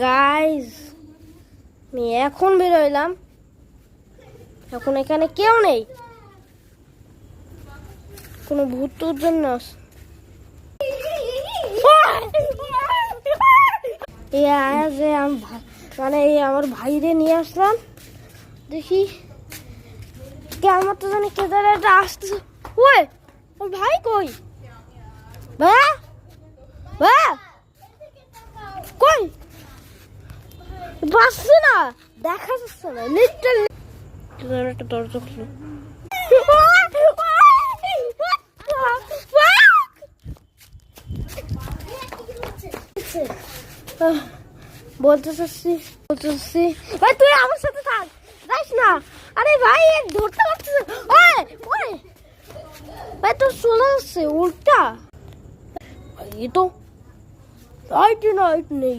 Guys আমি এখন বেরোইলাম, এখন এখানে কেউ নেই, কোনো ভূত টুত জন্য মানে আমার ভাইরে নিয়ে আসলাম, দেখি কে আমার তো জানি কেদারে একটা আসতেছে। ওই ওর ভাই কই? ভাইয়া ভাইয়া কই? বাসছে না, দেখা যাচ্ছে না, লিটারালি একটা দরজা খুলো। বলতে চাচ্ছি ভাই তুই আমার সাথে থাক, যাস না। আরে ভাই ধরতে পারছিস? ওই ওই ভাই তোর চলে আসছে উল্টা, ये तो राइट नेই